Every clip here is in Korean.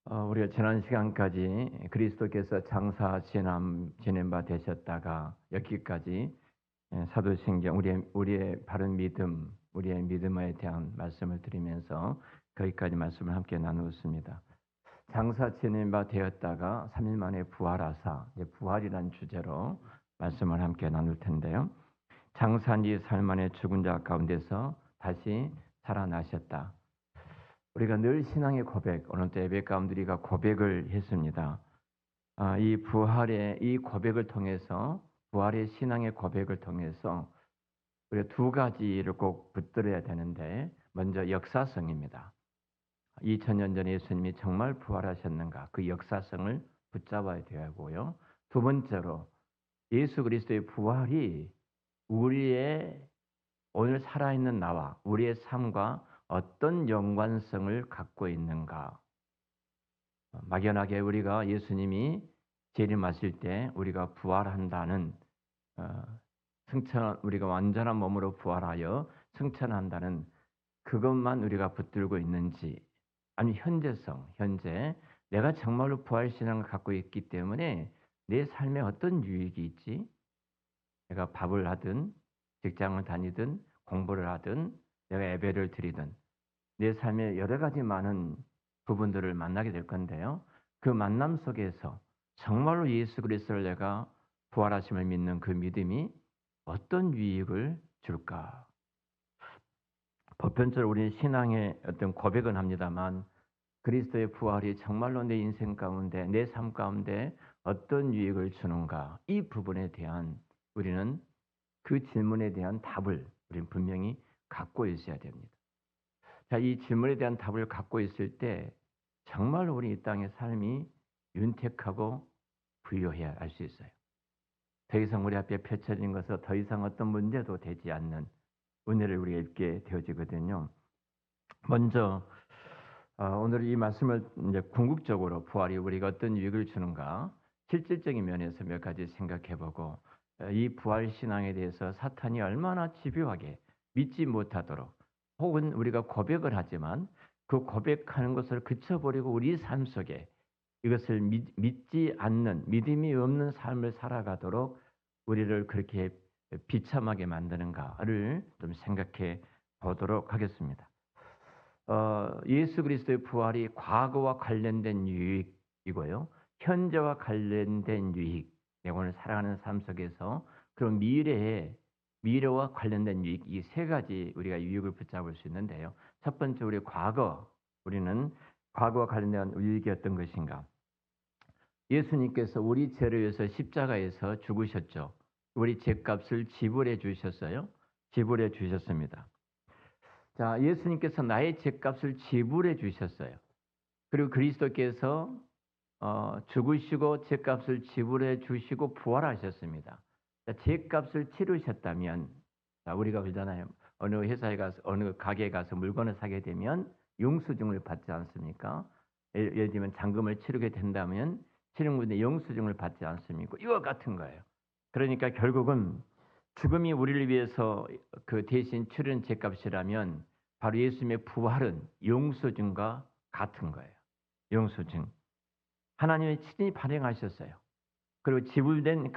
우리가 지난 시간까지 그리스도께서 장사 지낸 바 되셨다가 여기까지 사도신경 우리의 바른 믿음, 우리의 믿음에 대한 말씀을 드리면서 거기까지 말씀을 함께 나누었습니다. 장사 지낸 바 되었다가 3일 만에 부활하사, 부활이라는 주제로 말씀을 함께 나눌 텐데요. 장사한 지 4일 만에 죽은 자 가운데서 다시 살아나셨다. 우리가 늘 신앙의 고백, 오늘 또 예배 가운데 우리가 고백을 했습니다. 이 부활의 이 고백을 통해서, 부활의 신앙의 고백을 통해서 우리가 두 가지를 꼭 붙들어야 되는데, 먼저 역사성입니다. 2000년 전에 예수님이 정말 부활하셨는가, 그 역사성을 붙잡아야 되고요. 두 번째로 예수 그리스도의 부활이 우리의 오늘 살아있는 나와 우리의 삶과 어떤 연관성을 갖고 있는가. 막연하게 우리가 예수님이 재림하실 때 우리가 부활한다는 승천, 우리가 완전한 몸으로 부활하여 승천한다는 그것만 우리가 붙들고 있는지, 아니 현재 내가 정말로 부활신앙을 갖고 있기 때문에 내 삶에 어떤 유익이 있지? 내가 밥을 하든 직장을 다니든 공부를 하든 내가 예배를 드리든 내 삶에 여러 가지 많은 부분들을 만나게 될 건데요. 그 만남 속에서 정말로 예수 그리스도를 내가 부활하심을 믿는 그 믿음이 어떤 유익을 줄까? 보편적으로 우리는 신앙의 어떤 고백은 합니다만 그리스도의 부활이 정말로 내 인생 가운데, 내 삶 가운데 어떤 유익을 주는가? 이 부분에 대한 우리는 그 질문에 대한 답을 우리는 분명히 갖고 있어야 됩니다. 자, 이 질문에 대한 답을 갖고 있을 때 정말 우리 이 땅의 삶이 윤택하고 부유해야 할 수 있어요. 더 이상 우리 앞에 펼쳐진 것은 더 이상 어떤 문제도 되지 않는 은혜를 우리가 입게 되어지거든요. 먼저 오늘 이 말씀을 이제 궁극적으로 부활이 우리가 어떤 유익을 주는가 실질적인 면에서 몇 가지 생각해보고 이 부활 신앙에 대해서 사탄이 얼마나 집요하게 믿지 못하도록 혹은 우리가 고백을 하지만 그 고백하는 것을 그쳐버리고 우리 삶 속에 이것을 믿지 않는 믿음이 없는 삶을 살아가도록 우리를 그렇게 비참하게 만드는가를 좀 생각해 보도록 하겠습니다. 예수 그리스도의 부활이 과거와 관련된 유익이고요. 현재와 관련된 유익, 내가 오늘 살아가는 삶 속에서 그런 미래와 관련된 유익, 이 세 가지 우리가 유익을 붙잡을 수 있는데요. 첫 번째, 우리는 과거와 관련된 유익이 어떤 것인가? 예수님께서 우리 죄를 위해서 십자가에서 죽으셨죠. 우리 죄값을 지불해 주셨어요. 지불해 주셨습니다. 자, 예수님께서 나의 죄값을 지불해 주셨어요. 그리고 그리스도께서 죽으시고 죄값을 지불해 주시고 부활하셨습니다. 자, 죄값을 치르셨다면, 자, 우리가 그러잖아요. 어느 회사에 가서 어느 가게에 가서 물건을 사게 되면 영수증을 받지 않습니까? 예를 들면 잔금을 치르게 된다면 치르는데 영수증을 받지 않습니까? 이와 같은 거예요. 그러니까 결국은 죽음이 우리를 위해서 그 대신 치른 죄값이라면 바로 예수님의 부활은 영수증과 같은 거예요. 영수증. 하나님의 친히 발행하셨어요. 그리고 지불된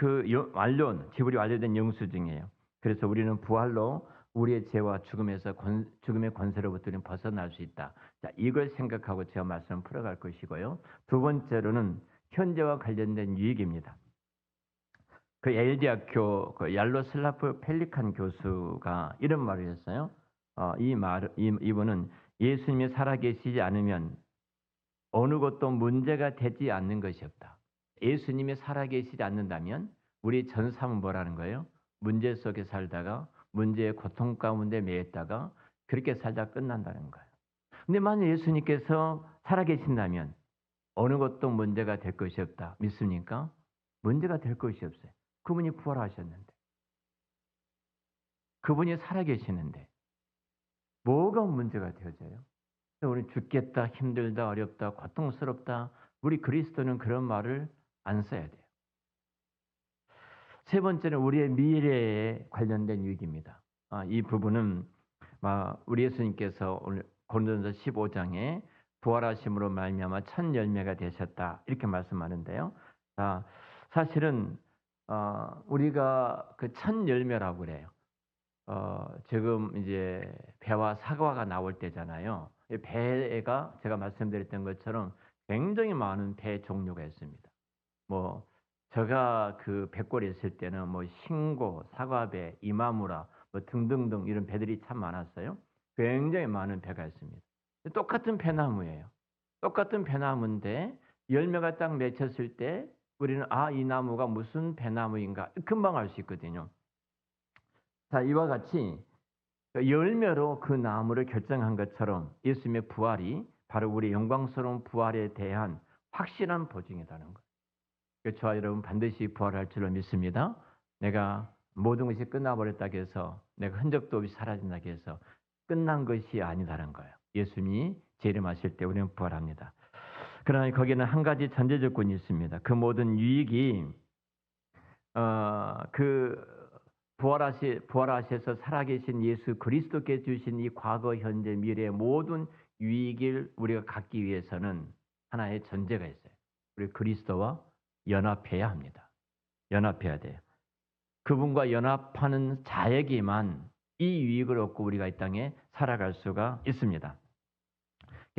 지불이 완료된 영수증이에요. 그래서 우리는 부활로 우리의 죄와 죽음의 권세로부터 벗어날 수 있다. 자, 이걸 생각하고 제가 말씀을 풀어갈 것이고요. 두 번째로는 현재와 관련된 유익입니다. 그 예일대학교 얄로슬라프 펠리칸 교수가 이런 말을 했어요. 이분은 예수님이 살아계시지 않으면 어느 것도 문제가 되지 않는 것이 없다. 예수님이 살아계시지 않는다면 우리 전 삶은 뭐라는 거예요? 문제 속에 살다가 문제의 고통 가운데 매였다가 그렇게 살다 끝난다는 거예요. 근데 만약 예수님께서 살아계신다면 어느 것도 문제가 될 것이 없다. 믿습니까? 문제가 될 것이 없어요. 그분이 부활하셨는데, 그분이 살아계시는데 뭐가 문제가 되어져요? 우리 죽겠다, 힘들다, 어렵다, 고통스럽다. 우리 그리스도는 그런 말을 안 써야 돼요. 세 번째는 우리의 미래에 관련된 유익입니다. 이 부분은 우리 예수님께서 오늘 고린도전서 15장에 부활하심으로 말미암아 첫 열매가 되셨다. 이렇게 말씀하는데요. 아, 사실은 우리가 그 첫 열매라고 그래요. 지금 이제 배와 사과가 나올 때잖아요. 이 배가 제가 말씀드렸던 것처럼 굉장히 많은 배 종류가 있습니다. 뭐 제가 그 백골에 있을 때는 뭐 신고, 사과배, 이마무라 뭐 등등등 이런 배들이 참 많았어요. 굉장히 많은 배가 있습니다. 똑같은 배나무예요. 똑같은 배나무인데 열매가 딱 맺혔을 때 우리는 이 나무가 무슨 배나무인가 금방 알 수 있거든요. 자, 이와 같이 열매로 그 나무를 결정한 것처럼 예수님의 부활이 바로 우리 영광스러운 부활에 대한 확실한 보증이라는 거예요. 저와 여러분 반드시 부활할 줄로 믿습니다. 내가 모든 것이 끝나버렸다고 해서 내가 흔적도 없이 사라진다고 해서 끝난 것이 아니다는 거예요. 예수님이 재림하실 때 우리는 부활합니다. 그러나 거기에는 한 가지 전제 조건이 있습니다. 그 모든 유익이 그 부활하셔서 살아계신 예수 그리스도께 주신 이 과거, 현재, 미래의 모든 유익을 우리가 갖기 위해서는 하나의 전제가 있어요. 우리 그리스도와 연합해야 합니다. 연합해야 돼요. 그분과 연합하는 자에게만 이 유익을 얻고 우리가 이 땅에 살아갈 수가 있습니다.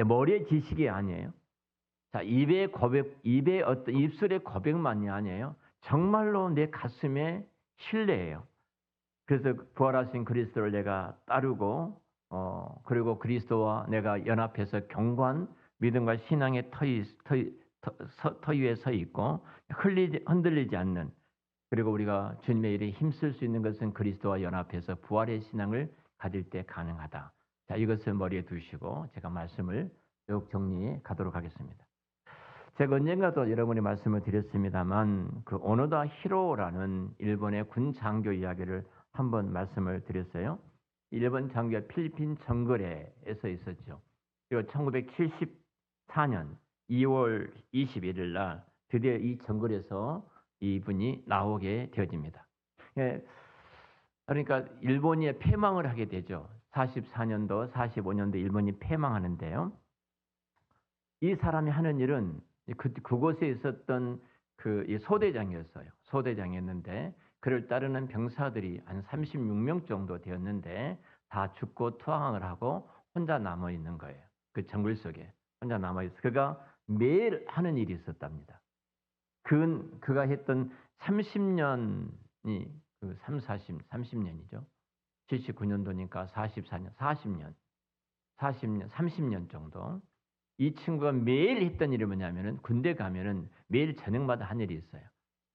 머리의 지식이 아니에요. 자, 입의 어떤 입술의 고백만이 아니에요. 정말로 내 가슴에 신뢰해요. 그래서 부활하신 그리스도를 내가 따르고 그리고 그리스도와 내가 연합해서 견고한 믿음과 신앙의 터 위에 서 있고 흔들리지 않는, 그리고 우리가 주님의 일에 힘쓸 수 있는 것은 그리스도와 연합해서 부활의 신앙을 가질 때 가능하다. 자, 이것을 머리에 두시고 제가 말씀을 쭉 정리해 가도록 하겠습니다. 제가 언젠가도 여러분이 말씀을 드렸습니다만 그 오노다 히로라는 일본의 군 장교 이야기를 한번 말씀을 드렸어요. 일본 장교가 필리핀 정글에서 있었죠. 그리고 1974년 2월 21일 날 드디어 이 정글에서 이분이 나오게 되어집니다. 그러니까 일본이 패망을 하게 되죠. 44년도, 45년도 일본이 패망하는데요. 이 사람이 하는 일은 그곳에 있었던 그 소대장이었어요. 소대장이었는데 그를 따르는 병사들이 한 36명 정도 되었는데 다 죽고 투항을 하고 혼자 남아 있는 거예요. 그 정글 속에 혼자 남아 있어. 그가 매일 하는 일이 있었답니다. 그가 했던 30년이 그 30년이죠. 79년도니까 44년, 40년, 30년 정도. 이 친구가 매일 했던 일이 뭐냐면은 군대 가면은 매일 저녁마다 한 일이 있어요.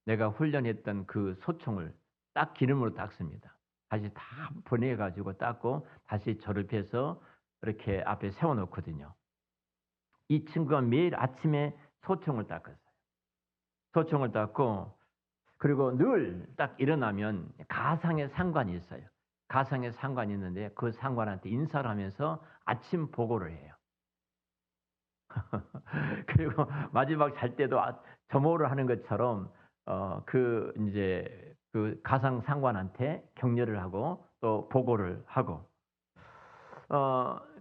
내가 훈련했던 그 소총을 딱 기름으로 닦습니다. 다시 다 보내가지고 닦고 다시 조립해서 이렇게 앞에 세워놓거든요. 이 친구가 매일 아침에 소총을 닦았어요. 소총을 닦고 그리고 늘 딱 일어나면 가상의 상관이 있어요. 가상의 상관이 있는데 그 상관한테 인사를 하면서 아침 보고를 해요. 그리고 마지막 잘 때도 점호를 하는 것처럼 이제 그 가상 상관한테 격려를 하고 또 보고를 하고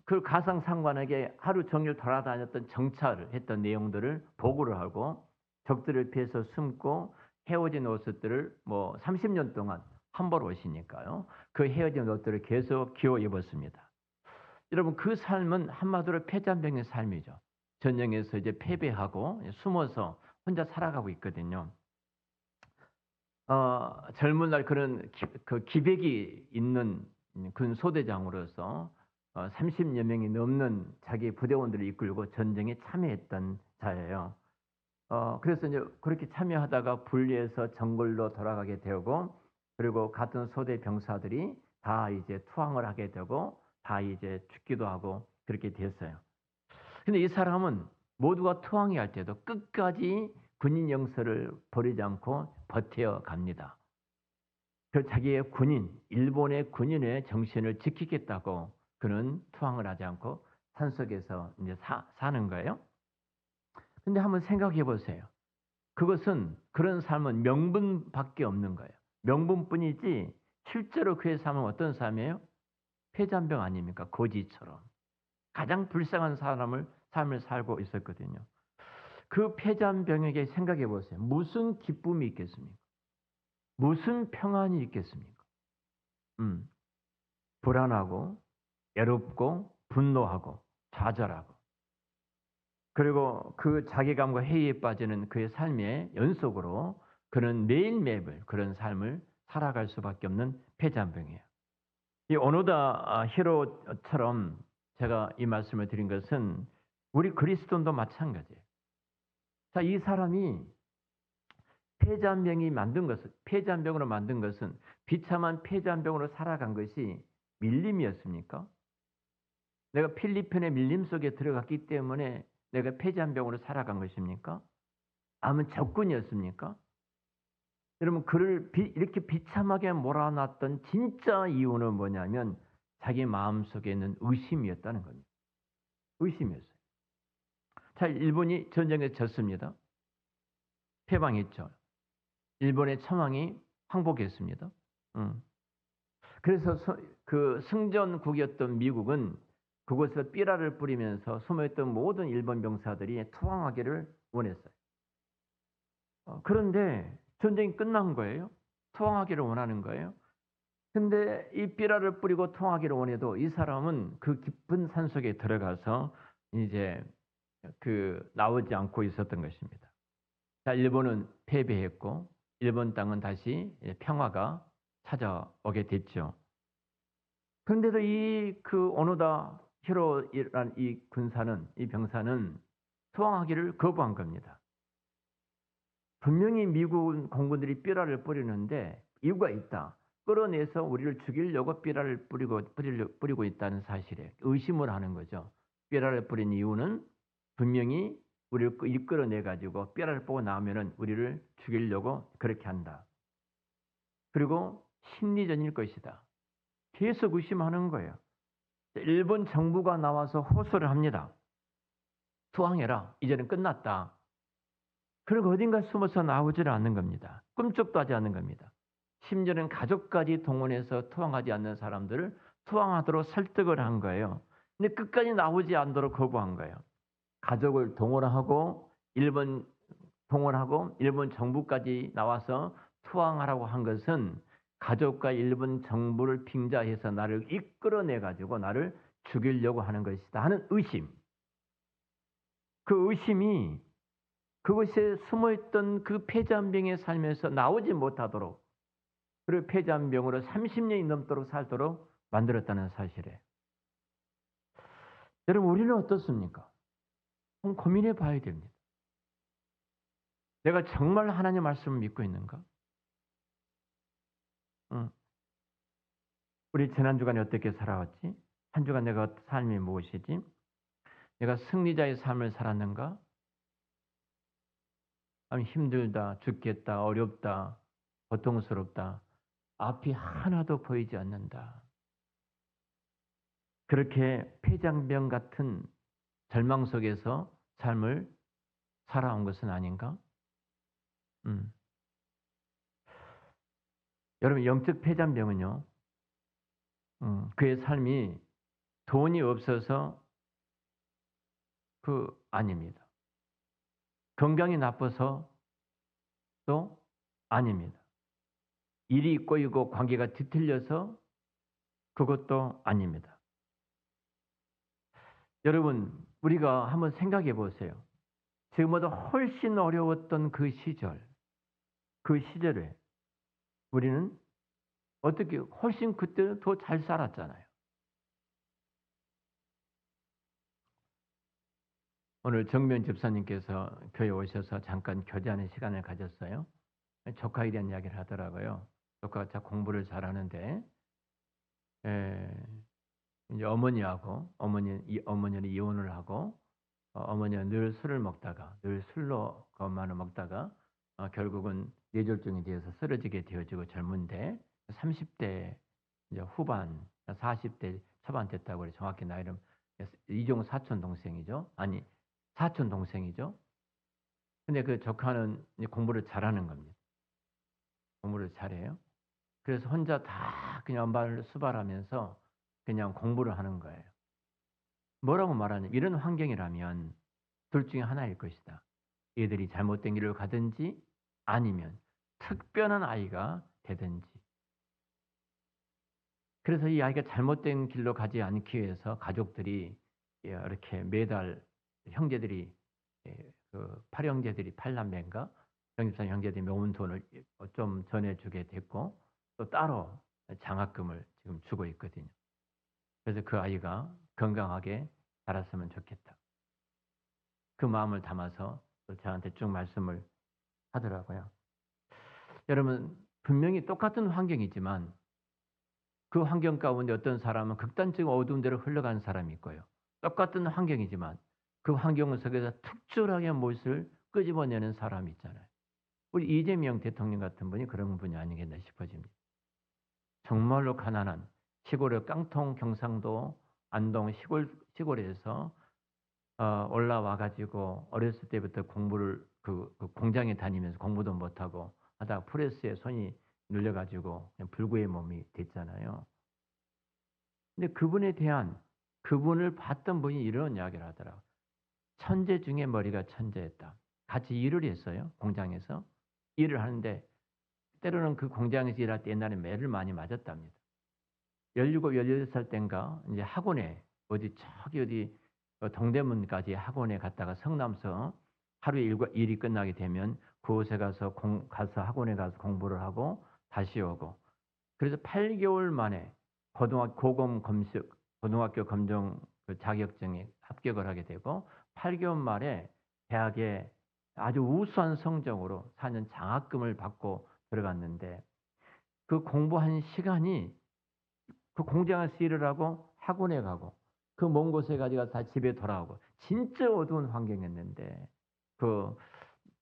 그 가상 상관에게 하루 종일 돌아다녔던 정찰을 했던 내용들을 보고를 하고 적들을 피해서 숨고 헤어진 옷들을 뭐 30년 동안 한 벌 옷이니까요. 그 헤어진 옷들을 계속 기어 입었습니다. 여러분 그 삶은 한마디로 패잔병의 삶이죠. 전쟁에서 이제 패배하고 숨어서 혼자 살아가고 있거든요. 젊은 날 그런 그 기백이 있는 군 소대장으로서 30여 명이 넘는 자기 부대원들을 이끌고 전쟁에 참여했던 자예요. 그래서 이제 그렇게 참여하다가 분리해서 정글로 돌아가게 되고 그리고 같은 소대 병사들이 다 이제 투항을 하게 되고 다 이제 죽기도 하고 그렇게 됐어요. 근데 이 사람은 모두가 투항이 할 때도 끝까지 군인 영서를 버리지 않고 버텨갑니다. 그 자기의 일본의 군인의 정신을 지키겠다고 그는 투항을 하지 않고 산속에서 이제 사는 거예요. 근데 한번 생각해 보세요. 그런 삶은 명분밖에 없는 거예요. 명분뿐이지 실제로 그의 삶은 어떤 삶이에요? 폐잔병 아닙니까? 거지처럼. 가장 불쌍한 사람을 삶을 살고 있었거든요. 그 폐잔병에게 생각해 보세요. 무슨 기쁨이 있겠습니까? 무슨 평안이 있겠습니까? 음, 불안하고 외롭고 분노하고 좌절하고 그리고 그 자괴감과 회의에 빠지는 그의 삶의 연속으로 그는 매일매일 그런 삶을 살아갈 수밖에 없는 폐잔병이에요. 이 오노다 히로처럼 제가 이 말씀을 드린 것은 우리 그리스도인도 마찬가지예요. 자, 이 사람이 폐잔병으로 만든 것은 비참한 폐잔병으로 살아간 것이 밀림이었습니까? 내가 필리핀의 밀림 속에 들어갔기 때문에 내가 폐잔병으로 살아간 것입니까? 아니면 적군이었습니까? 여러분, 그를 이렇게 비참하게 몰아놨던 진짜 이유는 뭐냐면 자기 마음속에 있는 의심이었다는 겁니다. 의심이었어요. 자, 일본이 전쟁에 졌습니다. 패망했죠. 일본의 천황이 항복했습니다. 그래서 그 승전국이었던 미국은 그곳에서 삐라를 뿌리면서 숨어있던 모든 일본 병사들이 투항하기를 원했어요. 그런데 전쟁이 끝난 거예요. 투항하기를 원하는 거예요. 근데 이 삐라를 뿌리고 투항하기를 원해도 이 사람은 그 깊은 산속에 들어가서 이제 나오지 않고 있었던 것입니다. 자, 일본은 패배했고 일본 땅은 다시 평화가 찾아오게 됐죠. 그런데도 오노다 히로라는 이 병사는 투항하기를 거부한 겁니다. 분명히 미국 공군들이 삐라를 뿌리는데 이유가 있다. 끌어내서 우리를 죽이려고 삐라를 뿌리고 있다는 사실에 의심을 하는 거죠. 삐라를 뿌린 이유는 분명히 우리를 이끌어내 가지고 삐라를 뽑고 나오면은 우리를 죽이려고 그렇게 한다. 그리고 심리전일 것이다. 계속 의심하는 거예요. 일본 정부가 나와서 호소를 합니다. 투항해라. 이제는 끝났다. 그리고 어딘가 숨어서 나오지를 않는 겁니다. 꿈쩍도 하지 않는 겁니다. 심지어는 가족까지 동원해서 투항하지 않는 사람들을 투항하도록 설득을 한 거예요. 근데 끝까지 나오지 않도록 거부한 거예요. 가족을 동원하고 일본 정부까지 나와서 투항하라고 한 것은 가족과 일본 정부를 빙자해서 나를 이끌어내 가지고 나를 죽이려고 하는 것이다 하는 의심. 그 의심이 그곳에 숨어있던 그 폐잔병의 삶에서 나오지 못하도록 그리고 폐잔병으로 30년이 넘도록 살도록 만들었다는 사실에 여러분 우리는 어떻습니까? 한번 고민해 봐야 됩니다. 내가 정말 하나님 말씀을 믿고 있는가? 우리 지난 주간에 어떻게 살아왔지? 한 주간 내가 삶이 무엇이지? 내가 승리자의 삶을 살았는가? 아니면 힘들다, 죽겠다, 어렵다, 고통스럽다, 앞이 하나도 보이지 않는다. 그렇게 폐장병 같은 절망 속에서 삶을 살아온 것은 아닌가? 여러분 영적 폐장병은요, 그의 삶이 돈이 없어서 아닙니다. 건강이 나빠서 또 아닙니다. 일이 꼬이고 관계가 뒤틀려서 그것도 아닙니다. 여러분 우리가 한번 생각해 보세요. 지금보다 훨씬 어려웠던 그 시절에 우리는 어떻게 훨씬 그때는 더 잘 살았잖아요. 오늘 정면 집사님께서 교회 오셔서 잠깐 교제하는 시간을 가졌어요. 조카에 대한 이야기를 하더라고요. 조카가 공부를 잘하는데 이제 어머니는 이혼을 하고 어머니는 늘 술을 먹다가 늘 술로 것만을 먹다가 결국은 뇌졸중이 되어서 쓰러지게 되어지고 젊은데 30대 이제 후반 40대 초반 됐다고 그래. 정확히 나이는 이종 사촌 동생이죠. 아니 사촌 동생이죠. 근데 그 조카는 공부를 잘하는 겁니다. 공부를 잘해요. 그래서 혼자 다 그냥 엄마를 수발하면서 그냥 공부를 하는 거예요. 뭐라고 말하냐면 이런 환경이라면 둘 중에 하나일 것이다. 얘들이 잘못된 길로 가든지 아니면 특별한 아이가 되든지. 그래서 이 아이가 잘못된 길로 가지 않기 위해서 가족들이 이렇게 매달 형제들이 팔형제들이 팔남매인가 영집산 형제들이 모은 돈을 좀 전해주게 됐고 또 따로 장학금을 지금 주고 있거든요. 그래서 그 아이가 건강하게 자랐으면 좋겠다. 그 마음을 담아서 또 저한테 쭉 말씀을 하더라고요. 여러분 분명히 똑같은 환경이지만 그 환경 가운데 어떤 사람은 극단적 어두운 데로 흘러가는 사람이 있고요. 똑같은 환경이지만 그 환경 속에서 특출하게 무엇을 끄집어내는 사람이 있잖아요. 우리 이재명 대통령 같은 분이 그런 분이 아니겠나 싶어집니다. 정말로 가난한 시골의 깡통 경상도 안동 시골에서 올라와 가지고 어렸을 때부터 공부를 그 공장에 다니면서 공부도 못하고 하다가 프레스에 손이 눌려 가지고 그냥 불구의 몸이 됐잖아요. 근데 그분을 봤던 분이 이런 이야기를 하더라고요. 천재 중에 머리가 천재였다. 같이 일을 했어요, 공장에서. 일을 하는데 때로는 그 공장에서 일할 때 옛날에 매를 많이 맞았답니다. 17, 18살 땐가 이제 학원에 어디 동대문까지 학원에 갔다가 성남서 하루 일이 끝나게 되면 그곳에 가서 학원에 가서 공부를 하고 다시 오고. 그래서 8개월 만에 고등학교 검정 그 자격증에 합격을 하게 되고 8개월 만에 대학에 아주 우수한 성적으로 4년 장학금을 받고 들어갔는데 그 공부한 시간이 그 공장에서 일을 하고 학원에 가고 그 먼 곳에 가지고 다 집에 돌아오고 진짜 어두운 환경이었는데 그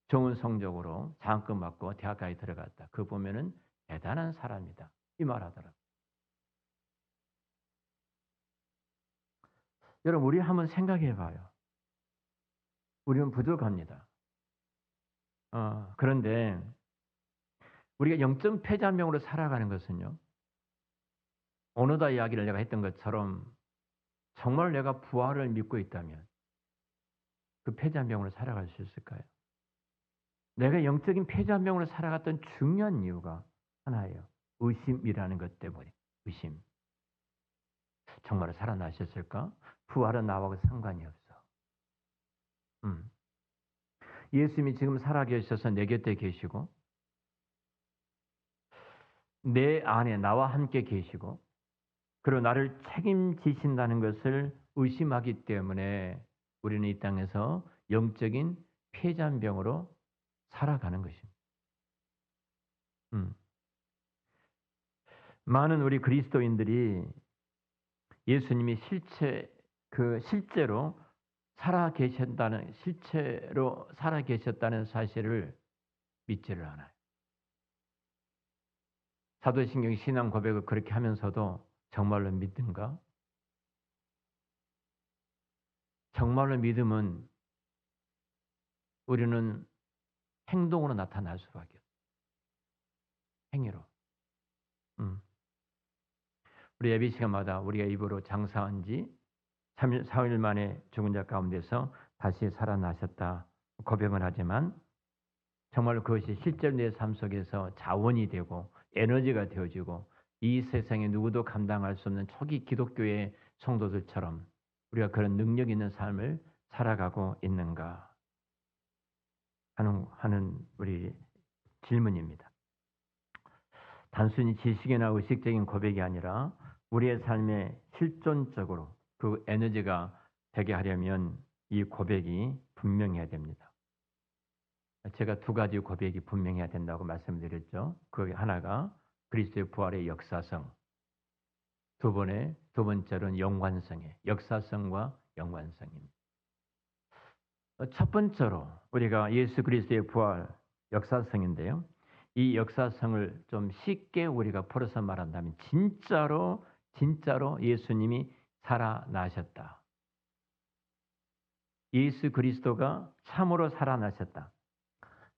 좋은 성적으로 장학금 받고 대학까지 들어갔다. 그 보면은 대단한 사람이다. 이 말 하더라고요. 여러분 우리 한번 생각해 봐요. 우리는 부족합니다. 그런데 우리가 영적 폐자명으로 살아가는 것은요. 어느덧 이야기를 내가 했던 것처럼 정말 내가 부활을 믿고 있다면 그 폐자명으로 살아갈 수 있을까요? 내가 영적인 폐자명으로 살아갔던 중요한 이유가 하나예요. 의심이라는 것 때문에. 의심. 정말 살아나셨을까? 부활은 나하고 상관이 없어. 예수님이 지금 살아계셔서 내 곁에 계시고 내 안에 나와 함께 계시고 그리고 나를 책임지신다는 것을 의심하기 때문에 우리는 이 땅에서 영적인 폐잔병으로 살아가는 것입니다. 많은 우리 그리스도인들이 예수님이 실제로 실체로 살아 계셨다는 사실을 믿지를 않아요. 사도신경 신앙 고백을 그렇게 하면서도 정말로 믿든가? 정말로 믿음은 우리는 행동으로 나타날 수밖에 없어요. 행위로. 우리 예배 시간마다 우리가 입으로 장사한 지 3일, 4일 만에 죽은 자 가운데서 다시 살아나셨다 고백은 하지만 정말로 그것이 실제로 내 삶 속에서 자원이 되고 에너지가 되어지고 이 세상에 누구도 감당할 수 없는 초기 기독교의 성도들처럼 우리가 그런 능력 있는 삶을 살아가고 있는가 하는 우리 질문입니다. 단순히 지식이나 의식적인 고백이 아니라 우리의 삶에 실존적으로 그 에너지가 되게 하려면 이 고백이 분명해야 됩니다. 제가 두 가지 고백이 분명해야 된다고 말씀드렸죠. 그 하나가 그리스도의 부활의 역사성, 두 번째로는 연관성의 역사성과 연관성입니다. 첫 번째로 우리가 예수 그리스도의 부활 역사성인데요. 이 역사성을 좀 쉽게 우리가 풀어서 말한다면 진짜로 예수님이 살아나셨다. 예수 그리스도가 참으로 살아나셨다.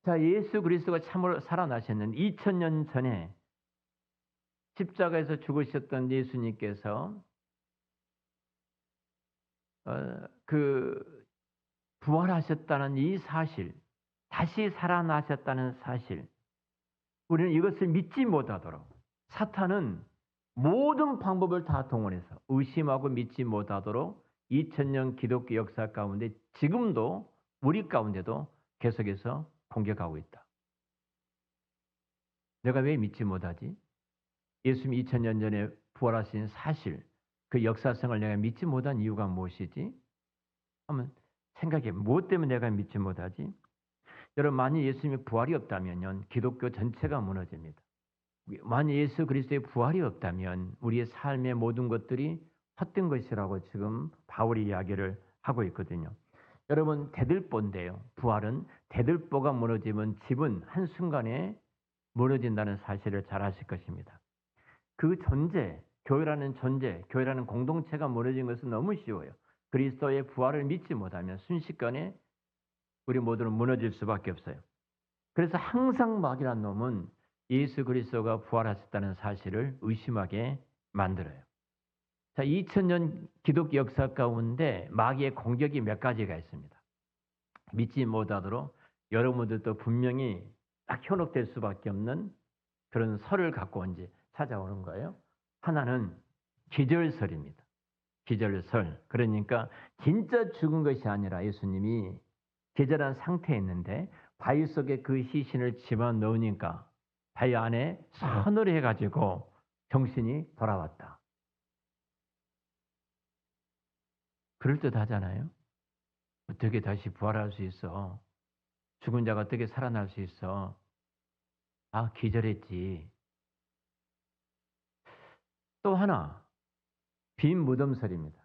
자, 예수 그리스도가 참으로 살아나셨는데 2000년 전에 십자가에서 죽으셨던 예수님께서 그 부활하셨다는 이 사실, 다시 살아나셨다는 사실, 우리는 이것을 믿지 못하도록 사탄은 모든 방법을 다 동원해서 의심하고 믿지 못하도록 2000년 기독교 역사 가운데 지금도 우리 가운데도 계속해서 공격하고 있다. 내가 왜 믿지 못하지? 예수님이 2000년 전에 부활하신 사실, 그 역사성을 내가 믿지 못한 이유가 무엇이지? 한번 생각해. 무엇 때문에 내가 믿지 못하지? 여러분, 만약 예수님의 부활이 없다면 기독교 전체가 무너집니다. 만약 예수 그리스도의 부활이 없다면 우리의 삶의 모든 것들이 헛된 것이라고 지금 바울이 이야기를 하고 있거든요. 여러분, 대들보인데요. 부활은 대들보가 무너지면 집은 한순간에 무너진다는 사실을 잘 아실 것입니다. 그 존재, 교회라는 존재, 교회라는 공동체가 무너진 것은 너무 쉬워요. 그리스도의 부활을 믿지 못하면 순식간에 우리 모두는 무너질 수밖에 없어요. 그래서 항상 마귀란 놈은 예수 그리스도가 부활하셨다는 사실을 의심하게 만들어요. 자, 2000년 기독교 역사 가운데 마귀의 공격이 몇 가지가 있습니다. 믿지 못하도록 여러분들도 분명히 딱 현혹될 수밖에 없는 그런 설을 갖고 이제 찾아오는 거예요. 하나는 기절설입니다. 기절설. 그러니까 진짜 죽은 것이 아니라 예수님이 기절한 상태에 있는데 바위 속에 그 시신을 집어넣으니까 바위 안에 서늘해 가지고 정신이 돌아왔다. 그럴듯하잖아요. 어떻게 다시 부활할 수 있어? 죽은 자가 어떻게 살아날 수 있어? 아, 기절했지. 또 하나, 빈 무덤설입니다.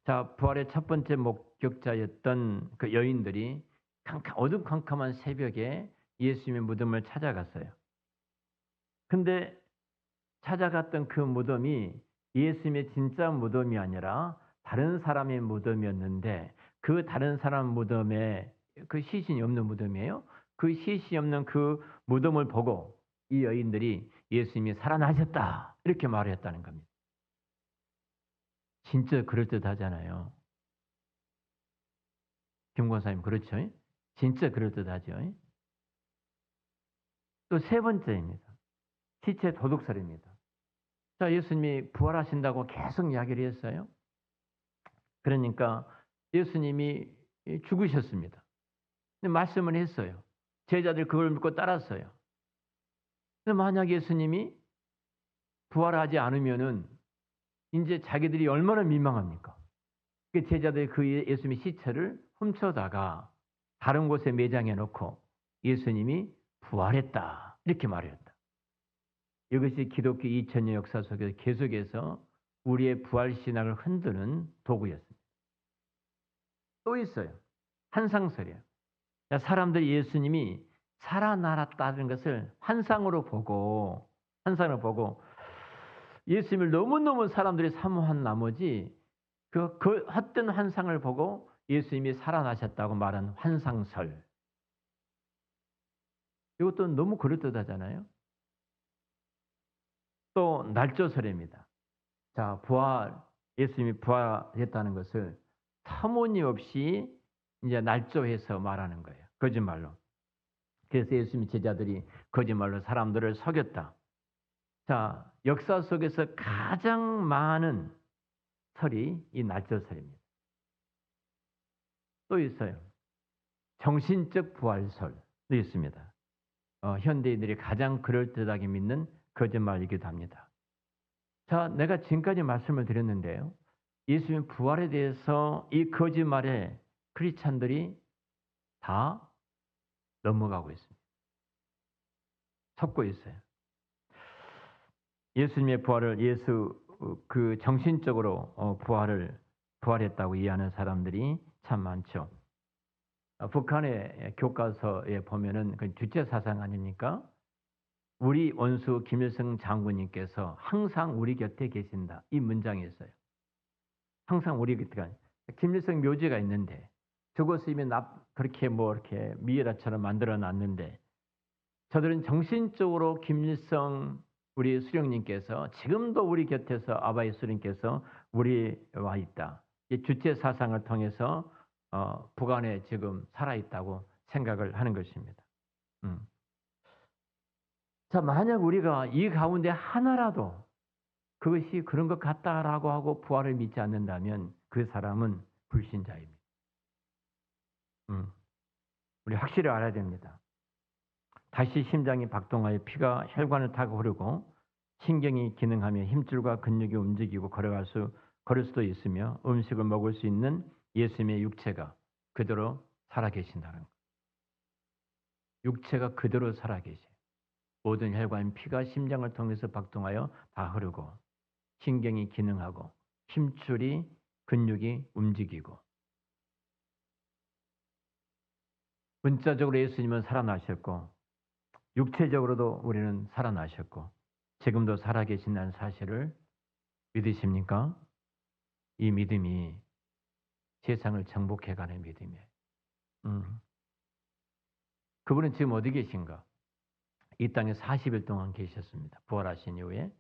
자, 부활의 첫 번째 목격자였던 그 여인들이 어두컴컴한 새벽에 예수님의 무덤을 찾아갔어요. 근데 찾아갔던 그 무덤이 예수님의 진짜 무덤이 아니라 다른 사람의 무덤이었는데 그 다른 사람 무덤에 그 시신이 없는 무덤이에요. 그 시신이 없는 그 무덤을 보고 이 여인들이 예수님이 살아나셨다 이렇게 말을 했다는 겁니다. 진짜 그럴듯하잖아요. 김 권사님 그렇죠? 진짜 그럴듯하죠. 또 세 번째입니다. 시체 도둑설입니다. 자, 예수님이 부활하신다고 계속 이야기를 했어요. 그러니까 예수님이 죽으셨습니다. 근데 말씀을 했어요. 제자들 그걸 믿고 따랐어요. 근데 만약 예수님이 부활하지 않으면은 이제 자기들이 얼마나 민망합니까? 제자들이 그 예수님의 시체를 훔쳐다가 다른 곳에 매장해 놓고 예수님이 부활했다 이렇게 말했다. 이것이 기독교 2000년 역사 속에서 계속해서 우리의 부활 신앙을 흔드는 도구였습니다. 또 있어요. 환상설이에요. 사람들이 예수님이 살아나셨다는 것을 환상으로 보고 예수님을 너무너무 사람들이 사모한 나머지 그 헛된 환상을 보고 예수님이 살아나셨다고 말한 환상설. 이것도 너무 그럴듯하잖아요. 또 날조설입니다. 자, 예수님이 부활했다는 것을 터무니없이 이제 날조해서 말하는 거예요. 거짓말로. 그래서 예수님 제자들이 거짓말로 사람들을 속였다. 자, 역사 속에서 가장 많은 설이 이 날조설입니다. 또 있어요. 정신적 부활설도 있습니다. 현대인들이 가장 그럴듯하게 믿는 거짓말이기도 합니다. 자, 내가 지금까지 말씀을 드렸는데요. 예수님 부활에 대해서 이 거짓말에 크리스찬들이 다 넘어가고 있습니다. 속고 있어요. 예수님의 부활을 그 정신적으로 부활했다고 이해하는 사람들이 참 많죠. 북한의 교과서에 보면은 그 주체 사상 아닙니까? 우리 원수 김일성 장군님께서 항상 우리 곁에 계신다. 이 문장이 있어요. 항상 우리 곁에 김일성 묘지가 있는데 저것을 이미 그렇게 이렇게 미이라처럼 만들어 놨는데 저들은 정신적으로 김일성 우리 수령님께서 지금도 우리 곁에서 아바이 수령께서 우리와 있다. 이 주체 사상을 통해서 북한에 지금 살아있다고 생각을 하는 것입니다. 음. 자, 만약 우리가 이 가운데 하나라도 그것이 그런 것 같다라고 하고 부활을 믿지 않는다면 그 사람은 불신자입니다. 우리 확실히 알아야 됩니다. 다시 심장이 박동하여 피가 혈관을 타고 흐르고 신경이 기능하며 힘줄과 근육이 움직이고 걸을 수도 있으며 음식을 먹을 수 있는 예수님의 육체가 그대로 살아계신다는 것. 육체가 그대로 살아계셔요. 모든 혈관, 피가 심장을 통해서 박동하여 다 흐르고 신경이 기능하고 힘줄이 근육이 움직이고 문자적으로 예수님은 살아나셨고 육체적으로도 우리는 살아나셨고 지금도 살아계신다는 사실을 믿으십니까? 이 믿음이 세상을 정복해가는 믿음이에요. 그분은 지금 어디 계신가? 이 땅에 40일 동안 계셨습니다. 부활하신 이후에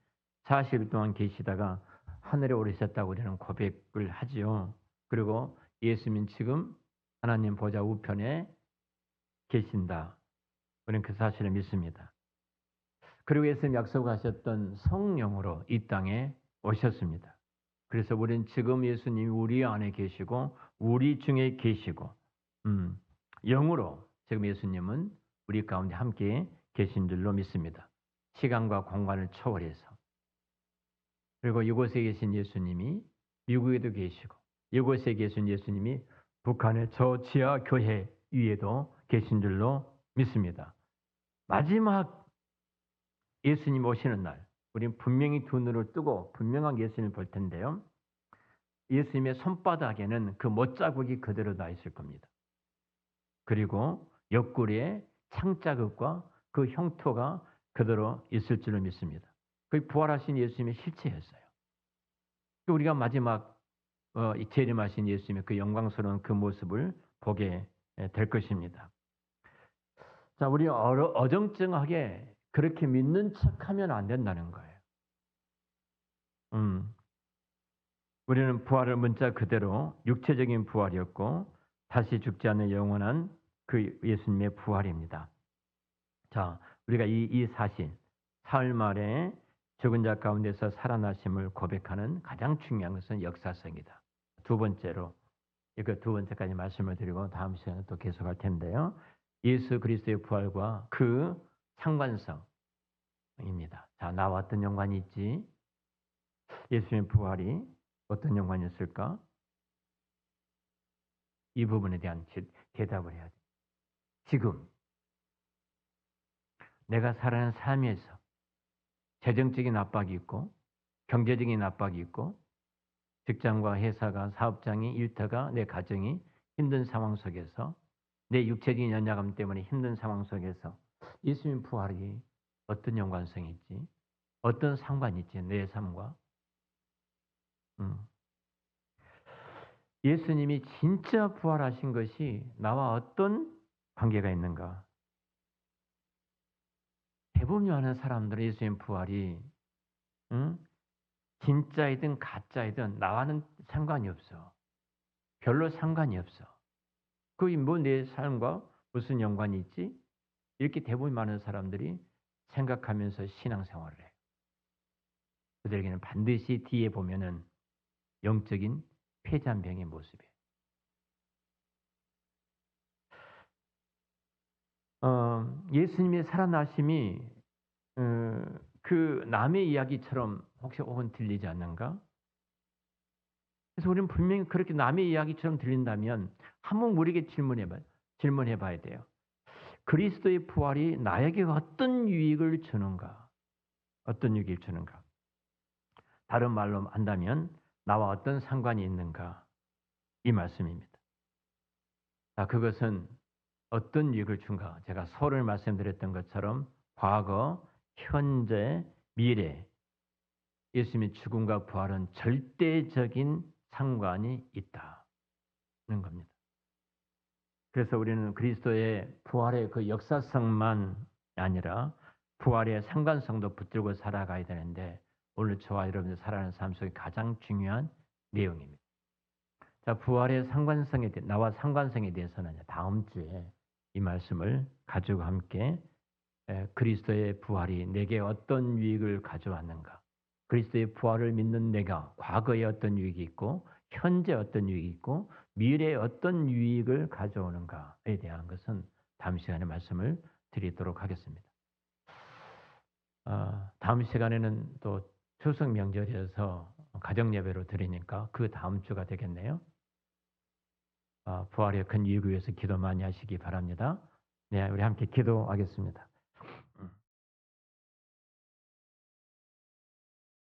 40일 동안 계시다가 하늘에 오르셨다고 우리는 고백을 하지요. 그리고 예수님은 지금 하나님 보좌 우편에 계신다. 우리는 그 사실을 믿습니다. 그리고 예수님 약속하셨던 성령으로 이 땅에 오셨습니다. 그래서 우리는 지금 예수님이 우리 안에 계시고 우리 중에 계시고 영으로 지금 예수님은 우리 가운데 함께 계신 줄로 믿습니다. 시간과 공간을 초월해서. 그리고 이곳에 계신 예수님이 미국에도 계시고 이곳에 계신 예수님이 북한의 저 지하 교회 위에도 계신 줄로 믿습니다. 마지막 예수님 오시는 날 우리는 분명히 두 눈을 뜨고 분명하게 예수님을 볼 텐데요. 예수님의 손바닥에는 그 못자국이 그대로 나 있을 겁니다. 그리고 옆구리에 창자국과 그 흉터가 그대로 있을 줄을 믿습니다. 그게 부활하신 예수님의 실체였어요. 우리가 마지막 재림하신 예수님의 그 영광스러운 그 모습을 보게 될 것입니다. 자, 우리 어정쩡하게 그렇게 믿는 척하면 안 된다는 거예요. 우리는 부활을 문자 그대로 육체적인 부활이었고 다시 죽지 않는 영원한 그 예수님의 부활입니다. 자, 우리가 이 사실, 사흘 만에 죽은 자 가운데서 살아나심을 고백하는 가장 중요한 것은 역사성이다. 두 번째로, 이거 두 번째까지 말씀을 드리고 다음 시간에 또 계속할 텐데요. 예수 그리스도의 부활과 그 상관성입니다. 자, 나와 어떤 연관이 있지? 예수님의 부활이 어떤 연관이었을까? 이 부분에 대한 대답을 해야 돼. 지금 내가 살아가는 삶에서 재정적인 압박이 있고 경제적인 압박이 있고 직장과 회사가 사업장이 일터가 내 가정이 힘든 상황 속에서 내 육체적인 연약함 때문에 힘든 상황 속에서 예수님 부활이 어떤 연관성이 있지? 어떤 상관이 있지? 내 삶과 예수님이 진짜 부활하신 것이 나와 어떤 관계가 있는가? 대부분 많은 사람들은 예수님 부활이 진짜이든 가짜이든 나와는 상관이 없어. 별로 상관이 없어. 그게 뭐 내 삶과 무슨 연관이 있지? 이렇게 대부분 많은 사람들이 생각하면서 신앙생활을 해요. 그들에게는 반드시 뒤에 보면은 영적인 폐잔병의 모습이에요. 예수님의 살아나심이 그 남의 이야기처럼 혹시 혹은 들리지 않는가? 그래서 우리는 분명히 그렇게 남의 이야기처럼 들린다면 한번 우리에게 질문해 봐야 돼요. 그리스도의 부활이 나에게 어떤 유익을 주는가? 어떤 유익을 주는가? 다른 말로 한다면 나와 어떤 상관이 있는가? 이 말씀입니다. 자, 그것은 어떤 유익을 준가? 제가 서를 말씀드렸던 것처럼 과거, 현재, 미래 예수님의 죽음과 부활은 절대적인 상관이 있다는 겁니다. 그래서 우리는 그리스도의 부활의 그 역사성만 아니라 부활의 상관성도 붙들고 살아가야 되는데 오늘 저와 여러분들 살아가는 삶 속에 가장 중요한 내용입니다. 자, 부활의 상관성에 나와 상관성에 대해서는 다음 주에 이 말씀을 가지고 함께 그리스도의 부활이 내게 어떤 유익을 가져왔는가? 그리스도의 부활을 믿는 내가 과거에 어떤 유익이 있고 현재 어떤 유익이 있고 미래에 어떤 유익을 가져오는가에 대한 것은 다음 시간에 말씀을 드리도록 하겠습니다. 다음 시간에는 또 추석 명절이어서 가정 예배로 드리니까 그 다음 주가 되겠네요. 부활의 큰 유익을 위해서 기도 많이 하시기 바랍니다. 네, 우리 함께 기도하겠습니다.